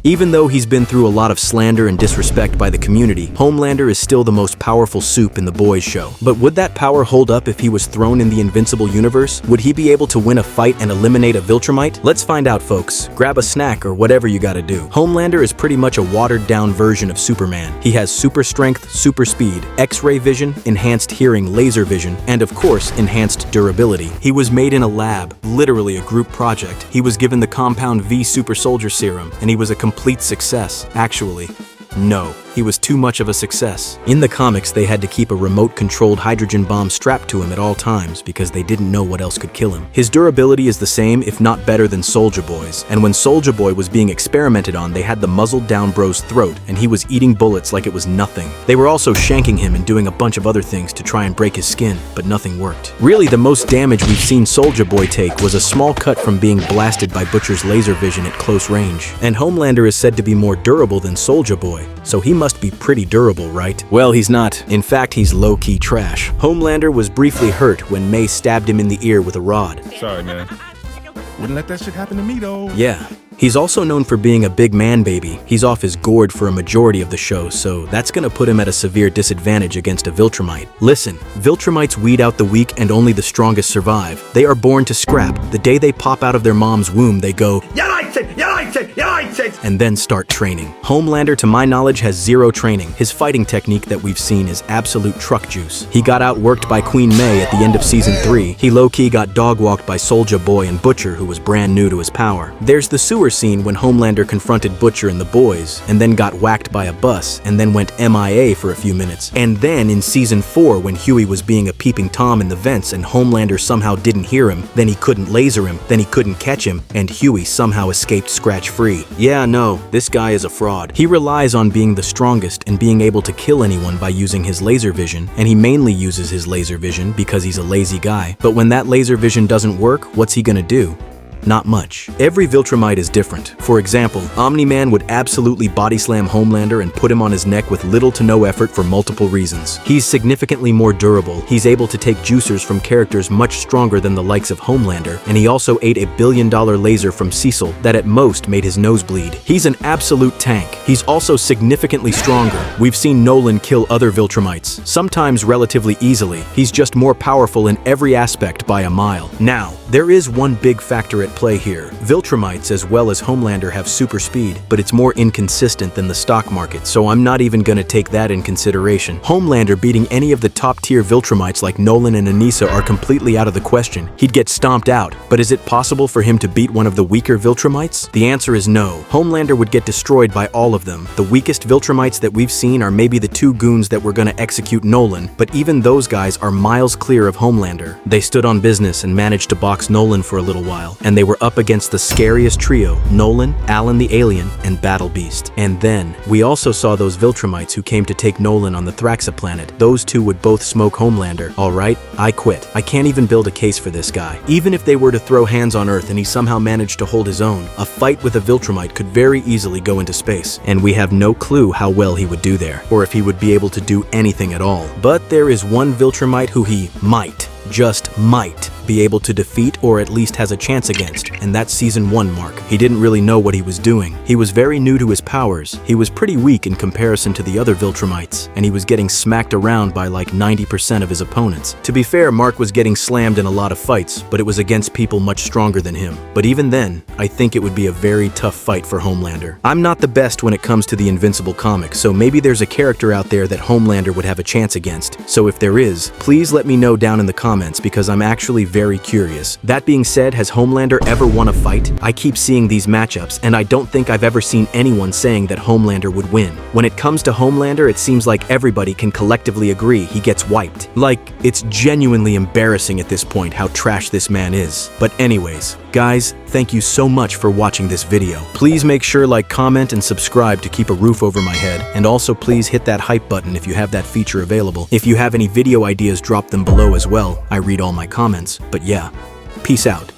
Even though he's been through a lot of slander and disrespect by the community, Homelander is still the most powerful soup in the boys show. But would that power hold up if he was thrown in the Invincible universe? Would he be able to win a fight and eliminate a Viltrumite? Let's find out, folks. Grab a snack or whatever you gotta do. Homelander is pretty much a watered-down version of Superman. He has super strength, super speed, X-ray vision, enhanced hearing, laser vision, and of course, enhanced durability. He was made in a lab, literally a group project. He was given the Compound V Super Soldier Serum, and he was a complete success. Actually, no. He was too much of a success. In the comics, they had to keep a remote-controlled hydrogen bomb strapped to him at all times because they didn't know what else could kill him. His durability is the same, if not better, than Soulja Boy's. And when Soulja Boy was being experimented on, they had the muzzled-down bro's throat, and he was eating bullets like it was nothing. They were also shanking him and doing a bunch of other things to try and break his skin, but nothing worked. Really, the most damage we've seen Soulja Boy take was a small cut from being blasted by Butcher's laser vision at close range. And Homelander is said to be more durable than Soulja Boy, so he must be pretty durable, right? Well, he's not. In fact, he's low-key trash. Homelander was briefly hurt when May stabbed him in the ear with a rod. Sorry, man. Wouldn't let that shit happen to me, though. Yeah. He's also known for being a big man baby. He's off his gourd for a majority of the show, so that's gonna put him at a severe disadvantage against a Viltrumite. Listen, Viltrumites weed out the weak and only the strongest survive. They are born to scrap. The day they pop out of their mom's womb, they go, and then start training. Homelander, to my knowledge, has zero training. His fighting technique that we've seen is absolute truck juice. He got outworked by Queen May at the end of season 3. He low-key got dog-walked by Soulja Boy and Butcher, who was brand new to his power. There's the sewer scene when Homelander confronted Butcher and the boys, and then got whacked by a bus, and then went MIA for a few minutes. And then in season 4, when Huey was being a peeping Tom in the vents and Homelander somehow didn't hear him, then he couldn't laser him, then he couldn't catch him, and Huey somehow escaped scratch-free. Yeah, no, this guy is a fraud. He relies on being the strongest and being able to kill anyone by using his laser vision, and he mainly uses his laser vision because he's a lazy guy. But when that laser vision doesn't work, what's he gonna do? Not much. Every Viltrumite is different. For example, Omni-Man would absolutely body slam Homelander and put him on his neck with little to no effort for multiple reasons. He's significantly more durable, he's able to take juicers from characters much stronger than the likes of Homelander, and he also ate $1 billion laser from Cecil that at most made his nose bleed. He's an absolute tank. He's also significantly stronger. We've seen Nolan kill other Viltrumites, sometimes relatively easily. He's just more powerful in every aspect by a mile. Now, there is one big factor at play here. Viltrumites as well as Homelander have super speed, but it's more inconsistent than the stock market, so I'm not even gonna take that in consideration. Homelander beating any of the top-tier Viltrumites like Nolan and Anissa are completely out of the question. He'd get stomped out, but is it possible for him to beat one of the weaker Viltrumites? The answer is no. Homelander would get destroyed by all of them. The weakest Viltrumites that we've seen are maybe the 2 goons that were gonna execute Nolan, but even those guys are miles clear of Homelander. They stood on business and managed to box Nolan for a little while, and they were up against the scariest trio, Nolan, Alan the Alien, and Battle Beast. And then, we also saw those Viltrumites who came to take Nolan on the Thraxa planet. Those 2 would both smoke Homelander. Alright, I quit. I can't even build a case for this guy. Even if they were to throw hands on Earth and he somehow managed to hold his own, a fight with a Viltrumite could very easily go into space, and we have no clue how well he would do there, or if he would be able to do anything at all. But there is one Viltrumite who he might, just might, be able to defeat or at least has a chance against, and that's season 1 Mark. He didn't really know what he was doing. He was very new to his powers. He was pretty weak in comparison to the other Viltrumites, and he was getting smacked around by like 90% of his opponents. To be fair, Mark was getting slammed in a lot of fights, but it was against people much stronger than him. But even then, I think it would be a very tough fight for Homelander. I'm not the best when it comes to the Invincible comic, so maybe there's a character out there that Homelander would have a chance against. So if there is, please let me know down in the comments because I'm actually very curious. That being said, has Homelander ever won a fight? I keep seeing these matchups, and I don't think I've ever seen anyone saying that Homelander would win. When it comes to Homelander, it seems like everybody can collectively agree he gets wiped. Like, it's genuinely embarrassing at this point how trash this man is. But anyways, guys, thank you so much for watching this video. Please make sure like, comment, and subscribe to keep a roof over my head, and also please hit that hype button if you have that feature available. If you have any video ideas, drop them below as well. I read all my comments. But yeah, peace out.